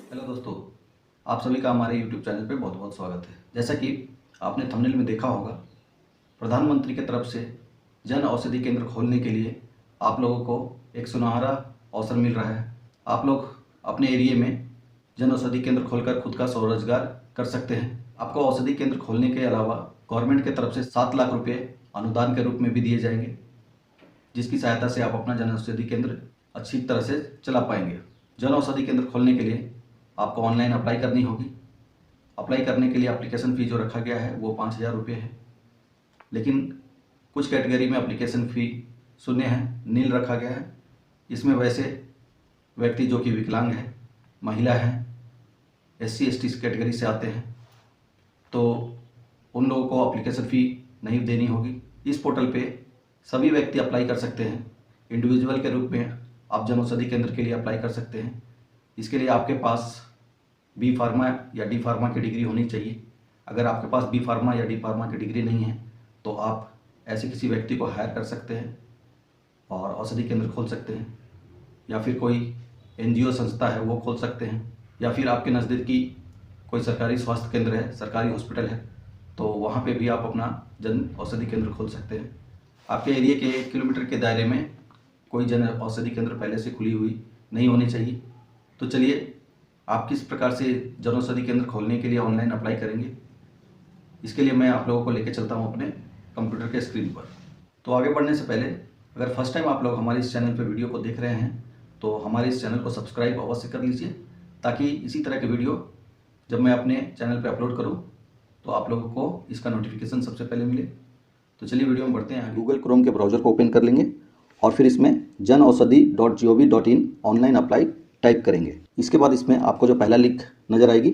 Hello दोस्तों, आप सभी का हमारे YouTube चैनल पे बहुत बहुत स्वागत है। जैसा कि आपने थंबनेल में देखा होगा, प्रधानमंत्री की तरफ से जन औषधि केंद्र खोलने के लिए आप लोगों को एक सुनहरा अवसर मिल रहा है। आप लोग अपने एरिया में जन औषधि केंद्र खोलकर खुद का स्वरोजगार कर सकते हैं। आपको औषधि केंद्र खोलने के अलावा गवर्नमेंट की तरफ से 7 लाख रुपये अनुदान के रूप में भी दिए जाएंगे, जिसकी सहायता से आप अपना जन औषधि केंद्र अच्छी तरह से चला पाएंगे। जन औषधि केंद्र खोलने के लिए आपको ऑनलाइन अप्लाई करनी होगी। अप्लाई करने के लिए एप्लीकेशन फ़ी जो रखा गया है वो 5,000 रुपये है, लेकिन कुछ कैटेगरी में एप्लीकेशन फ़ी शून्य है, नील रखा गया है। इसमें वैसे व्यक्ति जो कि विकलांग है, महिला है, SC ST कैटेगरी से आते हैं, तो उन लोगों को एप्लीकेशन फ़ी नहीं देनी होगी। इस पोर्टल पे सभी व्यक्ति अप्लाई कर सकते हैं। इंडिविजुअल के रूप में आप जन औषधि केंद्र के लिए अप्लाई कर सकते हैं। इसके लिए आपके पास बी फार्मा या डी फार्मा की डिग्री होनी चाहिए। अगर आपके पास बी फार्मा या डी फार्मा की डिग्री नहीं है तो आप ऐसे किसी व्यक्ति को हायर कर सकते हैं और औषधि केंद्र खोल सकते हैं, या फिर कोई NGO संस्था है वो खोल सकते हैं, या फिर आपके नज़दीकी कोई सरकारी स्वास्थ्य केंद्र है, सरकारी हॉस्पिटल है, तो वहाँ पे भी आप अपना जन औषधि केंद्र खोल सकते हैं। आपके एरिया के 1 किलोमीटर के दायरे में कोई जन औषधि केंद्र पहले से खुली हुई नहीं होनी चाहिए। तो चलिए, आप किस प्रकार से जन औषधि केंद्र खोलने के लिए ऑनलाइन अप्लाई करेंगे, इसके लिए मैं आप लोगों को लेकर चलता हूं अपने कंप्यूटर के स्क्रीन पर। तो आगे बढ़ने से पहले, अगर फर्स्ट टाइम आप लोग हमारे इस चैनल पर वीडियो को देख रहे हैं तो हमारे इस चैनल को सब्सक्राइब अवश्य कर लीजिए, ताकि इसी तरह के वीडियो जब मैं अपने चैनल पर अपलोड करूँ तो आप लोगों को इसका नोटिफिकेशन सबसे पहले मिले। तो चलिए वीडियो में बढ़ते हैं। गूगल क्रोम के ब्राउज़र को ओपन कर लेंगे और फिर इसमें janaushadhi.gov.in ऑनलाइन अप्लाई टाइप करेंगे। इसके बाद इसमें आपको जो पहला लिंक नज़र आएगी,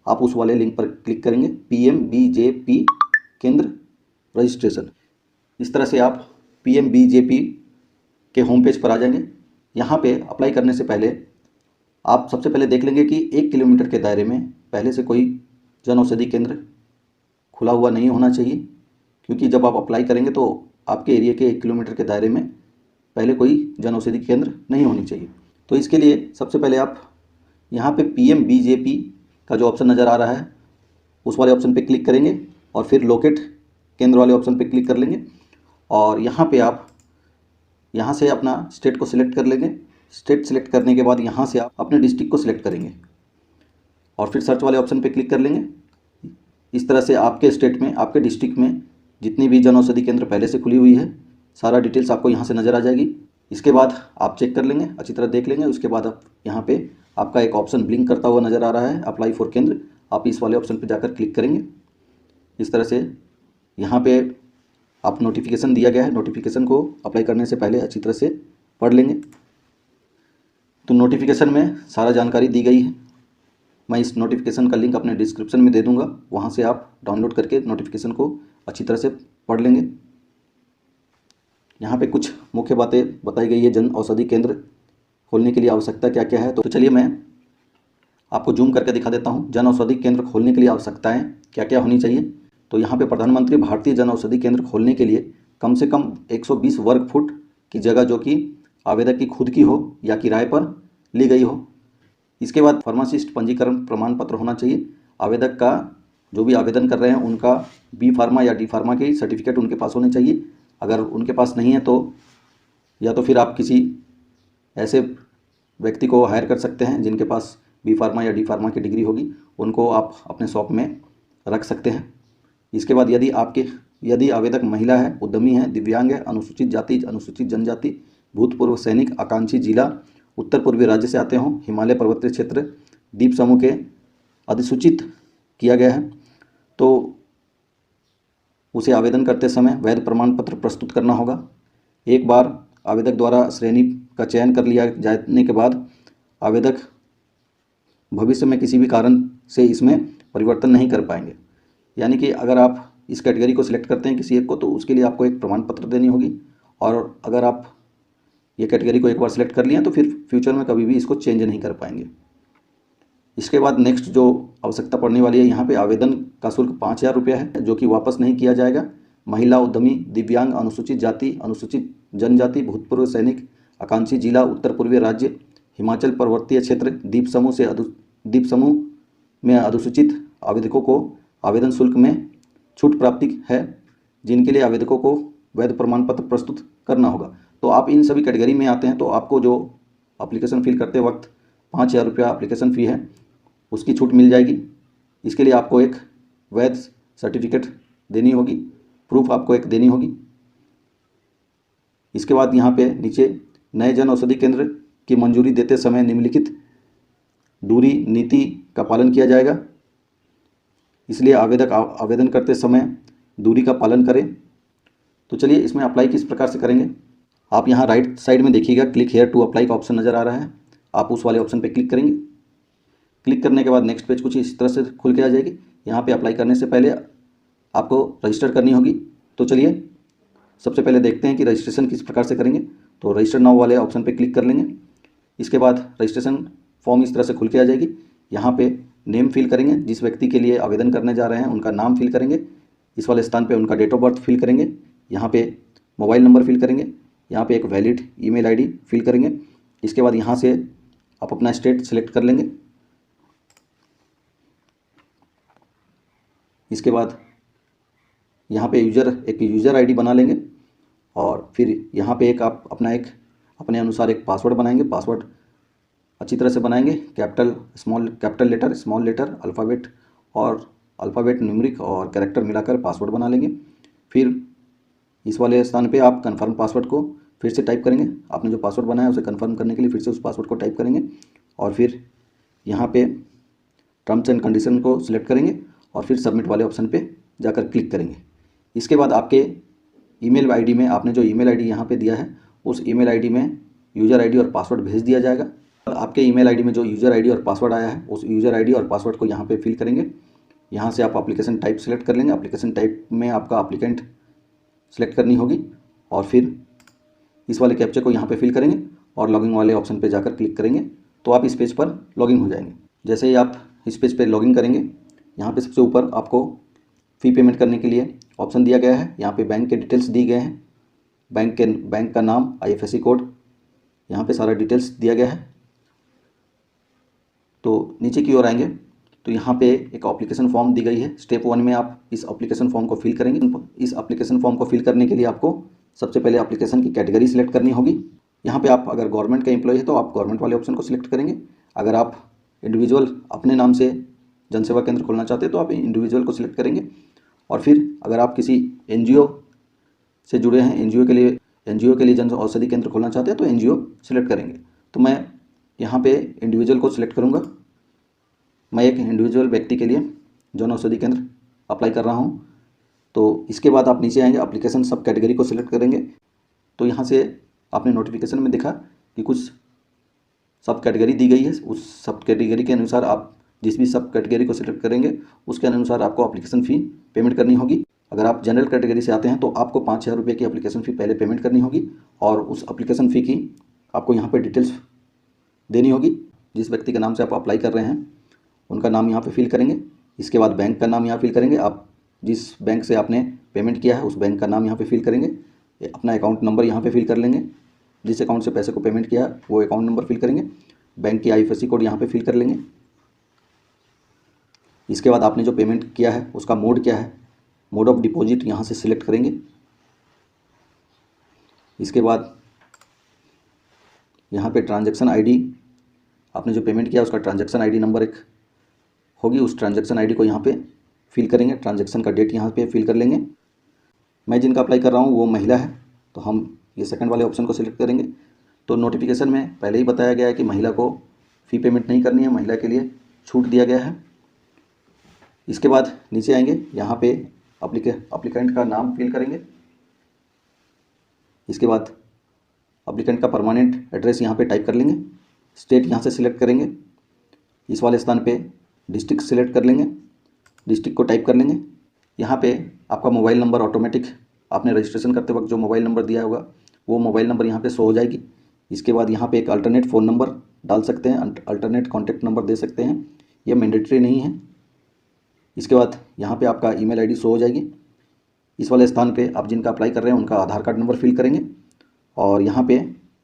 आप उस वाले लिंक पर क्लिक करेंगे, PMBJP केंद्र रजिस्ट्रेशन। इस तरह से आप PMBJP के होम पेज पर आ जाएंगे। यहाँ पे अप्लाई करने से पहले आप सबसे पहले देख लेंगे कि 1 किलोमीटर के दायरे में पहले से कोई जन औषधि केंद्र खुला हुआ नहीं होना चाहिए, क्योंकि जब आप अप्लाई करेंगे तो आपके एरिया के 1 किलोमीटर के दायरे में पहले कोई जन औषधि केंद्र नहीं होनी चाहिए। तो इसके लिए सबसे पहले आप यहाँ पे PMBJP का जो ऑप्शन नज़र आ रहा है उस वाले ऑप्शन पे क्लिक करेंगे और फिर लोकेट केंद्र वाले ऑप्शन पे क्लिक कर लेंगे, और यहाँ पे आप यहाँ से अपना स्टेट को सिलेक्ट कर लेंगे। स्टेट सिलेक्ट करने के बाद यहाँ से आप अपने डिस्ट्रिक्ट को सिलेक्ट करेंगे और फिर सर्च वाले ऑप्शन पे क्लिक कर लेंगे। इस तरह से आपके स्टेट में, आपके डिस्ट्रिक्ट में जितनी भी जन औषधि केंद्र पहले से खुली हुई है, सारा डिटेल्स आपको यहाँ से नज़र आ जाएगी। इसके बाद आप चेक कर लेंगे, अच्छी तरह देख लेंगे। उसके बाद आप यहाँ पे आपका एक ऑप्शन ब्लिंक करता हुआ नज़र आ रहा है, अप्लाई फॉर केंद्र। आप इस वाले ऑप्शन पे जाकर क्लिक करेंगे। इस तरह से यहाँ पे आप नोटिफिकेशन दिया गया है, नोटिफिकेशन को अप्लाई करने से पहले अच्छी तरह से पढ़ लेंगे। तो नोटिफिकेशन में सारा जानकारी दी गई है। मैं इस नोटिफिकेशन का लिंक अपने डिस्क्रिप्शन में दे दूँगा, वहाँ से आप डाउनलोड करके नोटिफिकेशन को अच्छी तरह से पढ़ लेंगे। यहाँ पे कुछ मुख्य बातें बताई गई है जन औषधि केंद्र खोलने के लिए आवश्यकता क्या क्या है। तो चलिए मैं आपको जूम करके दिखा देता हूँ जन औषधि केंद्र खोलने के लिए आवश्यकताएं क्या क्या होनी चाहिए। तो यहाँ पे प्रधानमंत्री भारतीय जन औषधि केंद्र खोलने के लिए कम से कम 120 वर्ग फुट की जगह जो कि आवेदक की खुद की हो या किराए पर ली गई हो। इसके बाद फार्मासिस्ट पंजीकरण प्रमाण पत्र होना चाहिए। आवेदक का जो भी आवेदन कर रहे हैं उनका बी फार्मा या डी फार्मा के सर्टिफिकेट उनके पास होने चाहिए। अगर उनके पास नहीं है तो या तो फिर आप किसी ऐसे व्यक्ति को हायर कर सकते हैं जिनके पास बी फार्मा या डी फार्मा की डिग्री होगी, उनको आप अपने शॉप में रख सकते हैं। इसके बाद यदि आवेदक महिला है, उद्यमी है, दिव्यांग है, अनुसूचित जाति, अनुसूचित जनजाति, भूतपूर्व सैनिक, आकांक्षी जिला उत्तर पूर्वी राज्य से आते हों, हिमालय पर्वतीय क्षेत्र, द्वीप समूह के अधिसूचित किया गया है, तो उसे आवेदन करते समय वैध प्रमाण पत्र प्रस्तुत करना होगा। एक बार आवेदक द्वारा श्रेणी का चयन कर लिया जाने के बाद आवेदक भविष्य में किसी भी कारण से इसमें परिवर्तन नहीं कर पाएंगे। यानी कि अगर आप इस कैटेगरी को सिलेक्ट करते हैं किसी एक को, तो उसके लिए आपको एक प्रमाण पत्र देनी होगी, और अगर आप ये कैटेगरी को एक बार सिलेक्ट कर लिए तो फिर फ्यूचर में कभी भी इसको चेंज नहीं कर पाएंगे। इसके बाद नेक्स्ट जो आवश्यकता पड़ने वाली है, यहाँ पे आवेदन का शुल्क 5,000 रुपया है, जो कि वापस नहीं किया जाएगा। महिला, उद्यमी, दिव्यांग, अनुसूचित जाति, अनुसूचित जनजाति, भूतपूर्व सैनिक, आकांक्षी जिला उत्तर पूर्वी राज्य हिमाचल पर्वतीय क्षेत्र द्वीप समूह में अधिसूचित आवेदकों को आवेदन शुल्क में छूट प्राप्ति है, जिनके लिए आवेदकों को वैध प्रमाण पत्र प्रस्तुत करना होगा। तो आप इन सभी कैटेगरी में आते हैं तो आपको जो एप्लीकेशन फिल करते वक्त 5,000 रुपया एप्लीकेशन फ़ी है, उसकी छूट मिल जाएगी। इसके लिए आपको एक वैध सर्टिफिकेट देनी होगी, प्रूफ आपको एक देनी होगी। इसके बाद यहाँ पे नीचे नए जन औषधि केंद्र की मंजूरी देते समय निम्नलिखित दूरी नीति का पालन किया जाएगा, इसलिए आवेदक आवेदन करते समय दूरी का पालन करें। तो चलिए इसमें अप्लाई किस प्रकार से करेंगे। आप यहाँ राइट साइड में देखिएगा क्लिक हेयर टू अप्लाई का ऑप्शन नज़र आ रहा है, आप उस वाले ऑप्शन पे क्लिक करेंगे। क्लिक करने के बाद नेक्स्ट पेज कुछ इस तरह से खुल के आ जाएगी। यहाँ पे अप्लाई करने से पहले आपको रजिस्टर करनी होगी। तो चलिए सबसे पहले देखते हैं कि रजिस्ट्रेशन किस प्रकार से करेंगे। तो रजिस्टर नाउ वाले ऑप्शन पे क्लिक कर लेंगे। इसके बाद रजिस्ट्रेशन फॉर्म इस तरह से खुल के आ जाएगी। यहाँ पे नेम फिल करेंगे, जिस व्यक्ति के लिए आवेदन करने जा रहे हैं उनका नाम फिल करेंगे। इस वाले स्थान पे उनका डेट ऑफ बर्थ फिल करेंगे। यहाँ पे मोबाइल नंबर फिल करेंगे। यहाँ पे एक वैलिड ईमेल आईडी फिल करेंगे। इसके बाद यहाँ से आप अपना स्टेट सेलेक्ट कर लेंगे। इसके बाद यहाँ पे एक यूज़र आईडी बना लेंगे और फिर यहाँ पे आप अपने अनुसार एक पासवर्ड बनाएंगे। पासवर्ड अच्छी तरह से बनाएंगे, capital letter, small letter, alphabet, numeric और कैरेक्टर मिलाकर पासवर्ड बना लेंगे। फिर इस वाले स्थान पे आप कन्फर्म पासवर्ड को फिर से टाइप करेंगे। आपने जो पासवर्ड बनाया उसे कन्फर्म करने के लिए फिर से उस पासवर्ड को टाइप करेंगे और फिर यहाँ पे टर्म्स एंड कंडीशन को सिलेक्ट करेंगे और फिर सबमिट वाले ऑप्शन पे जाकर क्लिक करेंगे। इसके बाद आपके ईमेल आईडी में आपने जो ईमेल आईडी यहाँ पे दिया है उस ईमेल आईडी में यूज़र आईडी और पासवर्ड भेज दिया जाएगा। आपके ईमेल आईडी में जो यूज़र आईडी और पासवर्ड आया है उस यूज़र आईडी और पासवर्ड को यहाँ पे फिल करेंगे। यहाँ से आप एप्लीकेशन टाइप सेलेक्ट कर लेंगे। एप्लीकेशन टाइप में आपका एप्लीकेंट सेलेक्ट करनी होगी और फिर इस वाले कैप्चा को यहाँ पे फिल करेंगे और लॉगिन वाले ऑप्शन पे जाकर क्लिक करेंगे तो आप इस पेज पर लॉगिन हो जाएंगे। जैसे ही आप इस पेज पे लॉगिन करेंगे, यहाँ पे सबसे ऊपर आपको फ़ी पेमेंट करने के लिए ऑप्शन दिया गया है। यहाँ पे बैंक के डिटेल्स दिए गए हैं, बैंक का नाम, IFSC कोड, यहाँ पे सारा डिटेल्स दिया गया है। तो नीचे की ओर आएंगे तो यहाँ पे एक एप्लीकेशन फॉर्म दी गई है। स्टेप 1 में आप इस एप्लीकेशन फॉर्म को फिल करेंगे। इस एप्लीकेशन फॉर्म को फिल करने के लिए आपको सबसे पहले एप्लीकेशन की कैटेगरी सिलेक्ट करनी होगी। यहाँ पे आप अगर गवर्नमेंट का एम्प्लॉय है तो आप गवर्नमेंट वाले ऑप्शन को सिलेक्ट करेंगे। अगर आप इंडिविजुअल अपने नाम से जनसेवा केंद्र खोलना चाहते हैं तो आप इंडिविजुअल को सिलेक्ट करेंगे और फिर अगर आप किसी NGO से जुड़े हैं, एनजीओ के लिए जन औषधि केंद्र खोलना चाहते हैं तो NGO सिलेक्ट करेंगे। तो मैं यहाँ पे इंडिविजुअल को सिलेक्ट करूँगा। मैं एक इंडिविजुअल व्यक्ति के लिए जन औषधि केंद्र अप्लाई कर रहा हूँ। तो इसके बाद आप नीचे आएंगे, एप्लीकेशन सब कैटेगरी को सिलेक्ट करेंगे। तो यहाँ से आपने नोटिफिकेशन में देखा कि कुछ सब कैटेगरी दी गई है। उस सब कैटेगरी के अनुसार आप जिस भी सब कैटेगरी को सिलेक्ट करेंगे उसके अनुसार आपको एप्लीकेशन फ़ी पेमेंट करनी होगी। अगर आप जनरल कैटेगरी से आते हैं तो आपको 5,000 रुपये की एप्लीकेशन फ़ी पहले पेमेंट करनी होगी और उस एप्लीकेशन फ़ी की आपको यहाँ पे डिटेल्स देनी होगी। जिस व्यक्ति के नाम से आप अप्लाई कर रहे हैं उनका नाम यहाँ पे फिल करेंगे। इसके बाद बैंक का नाम यहाँ फिल करेंगे। आप जिस बैंक से आपने पेमेंट किया है उस बैंक का नाम यहाँ पे फिल करेंगे। अपना अकाउंट नंबर यहाँ पे फिल कर लेंगे। जिस अकाउंट से पैसे को पेमेंट किया है वो अकाउंट नंबर फिल करेंगे। बैंक की IFSC कोड यहाँ पे फिल कर लेंगे। इसके बाद आपने जो पेमेंट किया है उसका मोड क्या है, मोड ऑफ डिपॉजिट यहाँ से सिलेक्ट करेंगे। इसके बाद यहाँ पे ट्रांजैक्शन ID, आपने जो पेमेंट किया उसका ट्रांजैक्शन ID नंबर एक होगी, उस ट्रांजैक्शन ID को यहाँ पे फिल करेंगे। ट्रांजैक्शन का डेट यहाँ पे फिल कर लेंगे। मैं जिनका अप्लाई कर रहा हूँ वो महिला है तो हम ये सेकंड वाले ऑप्शन को सिलेक्ट करेंगे। तो नोटिफिकेशन में पहले ही बताया गया है कि महिला को फ़ी पेमेंट नहीं करनी है, महिला के लिए छूट दिया गया है। इसके बाद नीचे आएंगे, यहाँ पे एप्लीकेंट का नाम फिल करेंगे। इसके बाद एप्लीकेंट का परमानेंट एड्रेस यहाँ पे टाइप कर लेंगे। स्टेट यहाँ से सिलेक्ट करेंगे। इस वाले स्थान पे डिस्ट्रिक्ट सिलेक्ट कर लेंगे, डिस्ट्रिक्ट को टाइप कर लेंगे। यहाँ पे आपका मोबाइल नंबर ऑटोमेटिक आपने रजिस्ट्रेशन करते वक्त जो मोबाइल नंबर दिया होगा वो मोबाइल नंबर यहाँ पे शो हो जाएगी। इसके बाद यहाँ पे एक अल्टरनेट फ़ोन नंबर डाल सकते हैं, अल्टरनेट कॉन्टैक्ट नंबर दे सकते हैं, यह मैंडेटरी नहीं है। इसके बाद यहाँ पे आपका ईमेल आईडी शो हो जाएगी। इस वाले स्थान पे आप जिनका अप्लाई कर रहे हैं उनका आधार कार्ड नंबर फिल करेंगे और यहाँ पे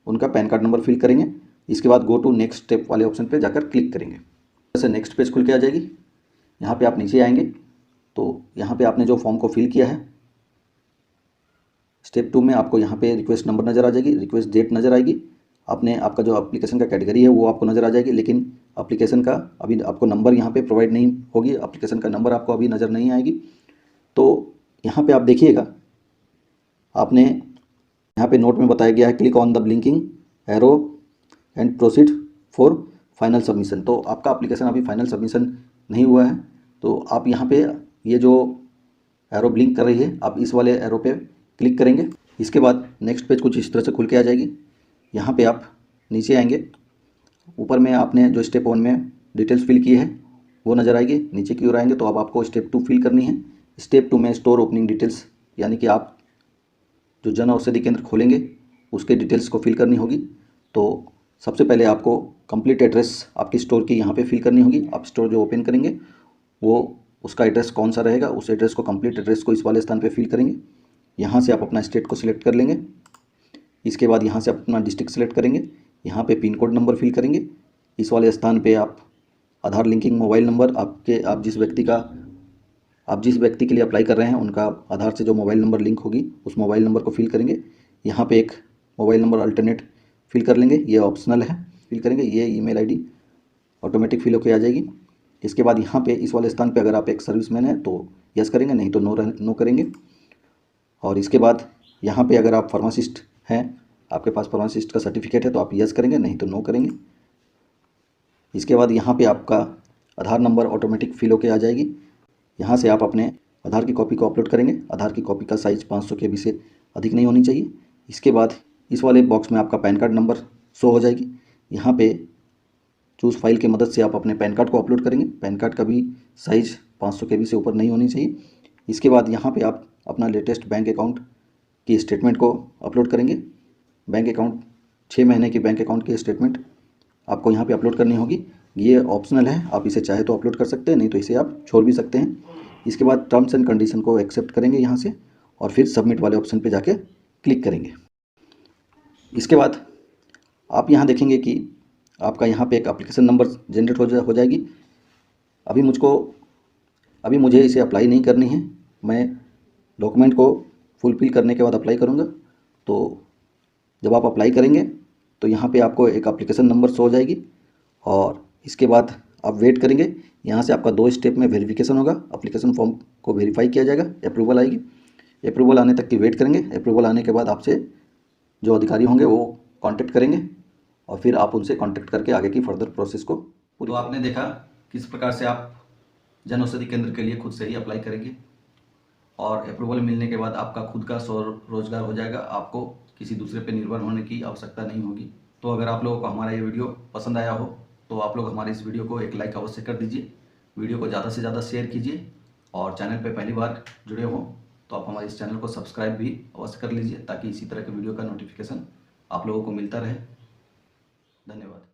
उनका पैन कार्ड नंबर फिल करेंगे। इसके बाद गो टू नेक्स्ट स्टेप वाले ऑप्शन पे जाकर क्लिक करेंगे। जैसे नेक्स्ट पेज खुल के आ जाएगी। यहाँ पे आप नीचे आएंगे तो यहाँ पे आपने जो फॉर्म को फिल किया है, स्टेप 2 में आपको यहाँ पे रिक्वेस्ट नंबर नज़र आ जाएगी, रिक्वेस्ट डेट नज़र आएगी, आपका जो एप्लीकेशन का कैटेगरी है वो आपको नज़र आ जाएगी, लेकिन एप्लीकेशन का अभी आपको नंबर यहाँ पे प्रोवाइड नहीं होगी, एप्लीकेशन का नंबर आपको अभी नज़र नहीं आएगी। तो यहाँ पे आप देखिएगा, आपने यहाँ पे नोट में बताया गया है click on the blinking arrow and proceed for final submission. तो आपका एप्लीकेशन अभी फाइनल सबमिशन नहीं हुआ है, तो आप यहाँ पे ये जो एरो ब्लिंक कर रही है, आप इस वाले एरो पे क्लिक करेंगे। इसके बाद नेक्स्ट पेज कुछ इस तरह से खुल के आ जाएगी। यहाँ पे आप नीचे आएंगे, ऊपर में आपने जो स्टेप 1 में डिटेल्स फिल की है वो नज़र आएगी। नीचे की ओर आएंगे तो अब आपको स्टेप 2 फिल करनी है। स्टेप 2 में स्टोर ओपनिंग डिटेल्स, यानी कि आप जो जन औषधि केंद्र खोलेंगे उसके डिटेल्स को फिल करनी होगी। तो सबसे पहले आपको कंप्लीट एड्रेस आपकी स्टोर की यहाँ पे फिल करनी होगी। आप स्टोर जो ओपन करेंगे वो उसका एड्रेस कौन सा रहेगा, उस एड्रेस को, कंप्लीट एड्रेस को इस वाले स्थान पे फिल करेंगे। यहाँ से आप अपना स्टेट को सिलेक्ट कर लेंगे। इसके बाद यहाँ से अपना डिस्ट्रिक्ट सेलेक्ट करेंगे। यहाँ पे पिन कोड नंबर फिल करेंगे। इस वाले स्थान पे आप आधार लिंकिंग मोबाइल नंबर, आप जिस व्यक्ति के लिए अप्लाई कर रहे हैं उनका आधार से जो मोबाइल नंबर लिंक होगी उस मोबाइल नंबर को फिल करेंगे। यहाँ पे एक मोबाइल नंबर अल्टरनेट फिल कर लेंगे, ये ऑप्शनल है, फिल करेंगे। ये ईमेल आईडी ऑटोमेटिक फिल होकर आ जाएगी। इसके बाद यहाँ पे इस वाले स्थान पे अगर आप एक सर्विसमैन हैं तो यस करेंगे, नहीं तो नो करेंगे। और इसके बाद यहाँ पे अगर आप फार्मासिस्ट हैं, आपके पास फार्मासिस्ट का सर्टिफिकेट है तो आप यस करेंगे, नहीं तो नो करेंगे। इसके बाद यहाँ पे आपका आधार नंबर ऑटोमेटिक फिल होकर आ जाएगी। यहाँ से आप अपने आधार की कॉपी को अपलोड करेंगे। आधार की कॉपी का साइज़ 500 KB से अधिक नहीं होनी चाहिए। इसके बाद इस वाले बॉक्स में आपका पैन कार्ड नंबर शो हो जाएगी। यहाँ पे चूज़ फाइल की मदद से आप अपने पैन कार्ड को अपलोड करेंगे। पैन कार्ड का भी साइज़ 500 KB से ऊपर नहीं होनी चाहिए। इसके बाद यहाँ पे आप अपना लेटेस्ट बैंक अकाउंट की स्टेटमेंट को अपलोड करेंगे। बैंक अकाउंट 6 महीने की बैंक अकाउंट की स्टेटमेंट आपको यहाँ पे अपलोड करनी होगी। ये ऑप्शनल है, आप इसे चाहे तो अपलोड कर सकते हैं, नहीं तो इसे आप छोड़ भी सकते हैं। इसके बाद टर्म्स एंड कंडीशन को एक्सेप्ट करेंगे यहाँ से और फिर सबमिट वाले ऑप्शन पे जाके क्लिक करेंगे। इसके बाद आप यहाँ देखेंगे कि आपका यहाँ पे एक एप्लीकेशन नंबर जनरेट हो जाएगी। अभी मुझे इसे अप्लाई नहीं करनी है, मैं डॉक्यूमेंट को फुलफिल करने के बाद अप्लाई करूँगा। तो जब आप अप्लाई करेंगे तो यहाँ पे आपको एक एप्लीकेशन नंबर शो हो जाएगी और इसके बाद आप वेट करेंगे। यहाँ से आपका 2 स्टेप में वेरिफिकेशन होगा। एप्लीकेशन फॉर्म को वेरीफाई किया जाएगा, अप्रूवल आएगी। अप्रूवल आने तक की वेट करेंगे। अप्रूवल आने के बाद आपसे जो अधिकारी होंगे वो कांटेक्ट करेंगे और फिर आप उनसे कांटेक्ट करके आगे की फर्दर प्रोसेस को तो आपने देखा किस प्रकार से आप जन औषधि केंद्र के लिए खुद से ही अप्लाई करेंगे और अप्रूवल मिलने के बाद आपका खुद का स्वरोजगार हो जाएगा। आपको किसी दूसरे पे निर्भर होने की आवश्यकता नहीं होगी। तो अगर आप लोगों को हमारा ये वीडियो पसंद आया हो तो आप लोग हमारे इस वीडियो को एक लाइक अवश्य कर दीजिए। वीडियो को ज़्यादा से ज़्यादा शेयर कीजिए और चैनल पे पहली बार जुड़े हों तो आप हमारे इस चैनल को सब्सक्राइब भी अवश्य कर लीजिए ताकि इसी तरह के वीडियो का नोटिफिकेशन आप लोगों को मिलता रहे। धन्यवाद।